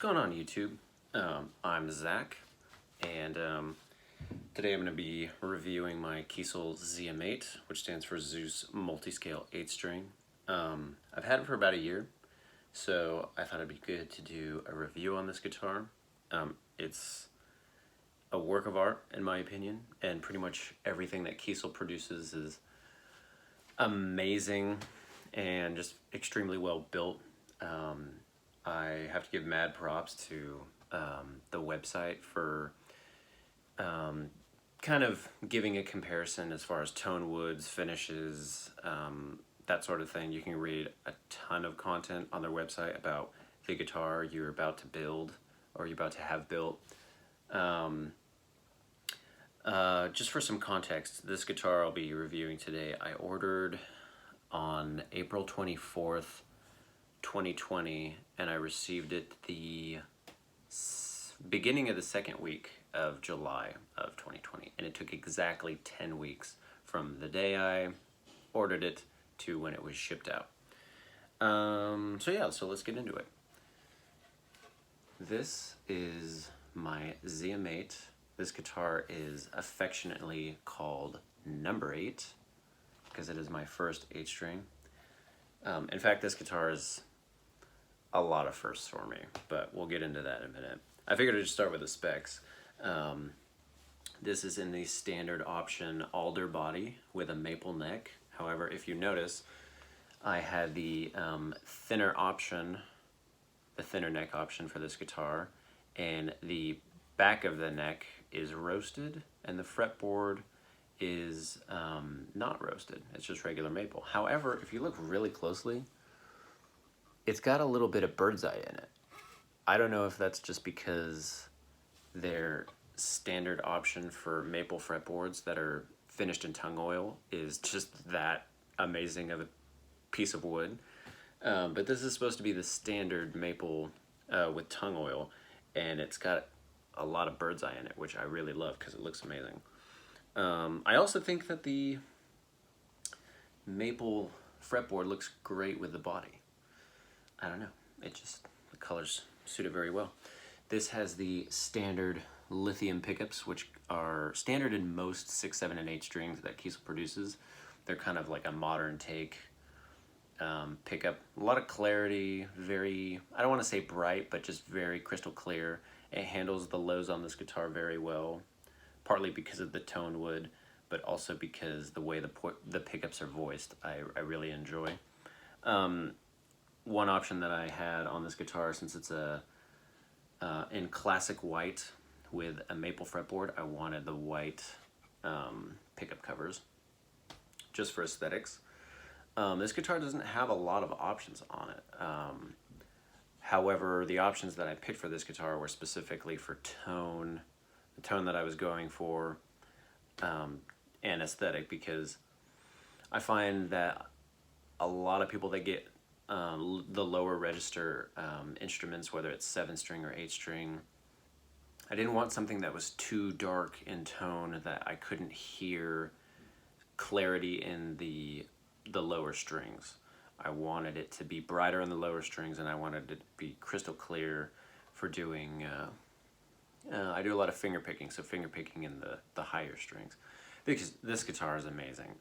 going on, YouTube? I'm Zach, and today I'm going to be reviewing my Kiesel ZM8, which stands for Zeus Multiscale 8-string. I've had it for about a year, so I thought it'd be good to do a review on this guitar. It's a work of art, in my opinion, and pretty much everything that Kiesel produces is amazing and just extremely well built. I have to give mad props to the website for kind of giving a comparison as far as tone woods, finishes, that sort of thing. You can read a ton of content on their website about the guitar you're about to build or you're about to have built. Just for some context, this guitar I'll be reviewing today, I ordered on April 24th, 2020, and I received it the beginning of the second week of July of 2020, and it took exactly 10 weeks from the day I ordered it to when it was shipped out. So let's get into it. This is my ZM8. This guitar is affectionately called Number 8 because it is my first 8-string. In fact, this guitar is a lot of firsts for me, but we'll get into that in a minute. I figured I'd just start with the specs. This is in the standard option alder body with a maple neck. However, if you notice, I had the thinner neck option for this guitar, and the back of the neck is roasted, and the fretboard is not roasted. It's just regular maple. However, if you look really closely, it's got a little bit of bird's eye in it. I don't know if that's just because their standard option for maple fretboards that are finished in tung oil is just that amazing of a piece of wood. But this is supposed to be the standard maple with tung oil, and it's got a lot of bird's eye in it, which I really love because it looks amazing. I also think that the maple fretboard looks great with the body. I don't know, the colors suit it very well. This has the standard lithium pickups, which are standard in most 6, 7, and 8 strings that Kiesel produces. They're kind of like a modern take pickup. A lot of clarity, very, I don't want to say bright, but just very crystal clear. It handles the lows on this guitar very well, partly because of the tone wood, but also because the way the pickups are voiced, I really enjoy. One option that I had on this guitar, since it's in classic white with a maple fretboard, I wanted the white pickup covers just for aesthetics. This guitar doesn't have a lot of options on it. However, the options that I picked for this guitar were specifically for tone, the tone that I was going for, and aesthetic, because I find that a lot of people that get the lower register instruments, whether it's 7-string or 8-string, I didn't want something that was too dark in tone that I couldn't hear clarity in the lower strings. I wanted it to be brighter in the lower strings, and I wanted it to be crystal clear for doing, I do a lot of finger picking, so finger picking in the higher strings. Because this guitar is amazing.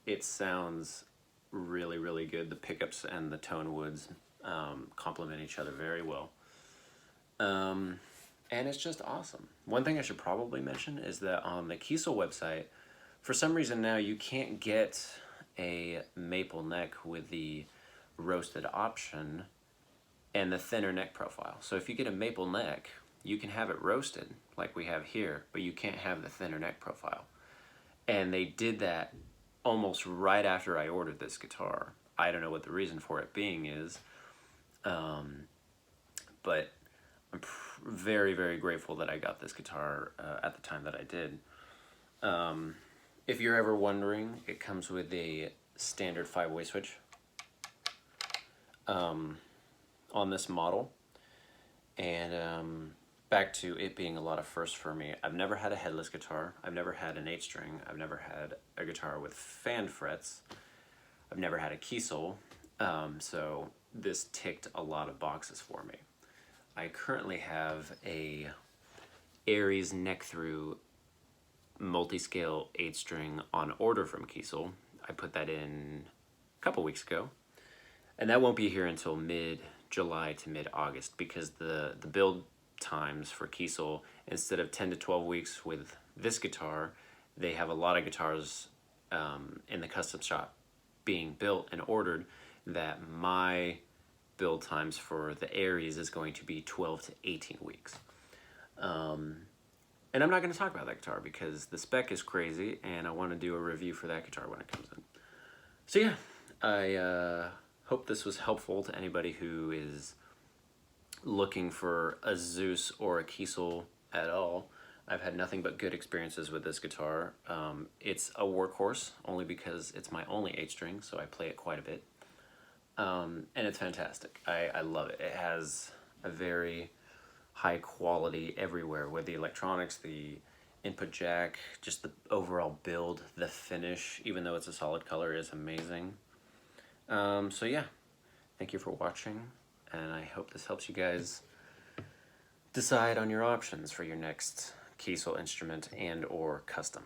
It sounds really, really good. The pickups and the tone woods complement each other very well. And it's just awesome. One thing I should probably mention is that on the Kiesel website, for some reason now you can't get a maple neck with the roasted option and the thinner neck profile. So if you get a maple neck, you can have it roasted like we have here, but you can't have the thinner neck profile. And they did that almost right after I ordered this guitar. I don't know what the reason for it being is, but I'm very, very grateful that I got this guitar at the time that I did. If you're ever wondering, it comes with a standard 5-way switch on this model. And back to it being a lot of firsts for me. I've never had a headless guitar. I've never had an 8-string. I've never had a guitar with fan frets. I've never had a Kiesel. So this ticked a lot of boxes for me. I currently have a Aries neck through multi-scale 8-string on order from Kiesel. I put that in a couple weeks ago, and that won't be here until mid-July to mid-August, because the build times for Kiesel, instead of 10 to 12 weeks with this guitar, they have a lot of guitars in the custom shop being built and ordered, that my build times for the Aries is going to be 12 to 18 weeks. And I'm not going to talk about that guitar because the spec is crazy, and I want to do a review for that guitar when it comes in. So yeah, I hope this was helpful to anybody who is looking for a Zeus or a Kiesel at all. I've had nothing but good experiences with this guitar. It's a workhorse only because it's my only 8-string, so I play it quite a bit. And it's fantastic. I love it. It has a very high quality everywhere, with the electronics, the input jack, just the overall build, the finish, even though it's a solid color, is amazing. So yeah, thank you for watching, and I hope this helps you guys decide on your options for your next Kiesel instrument and or custom.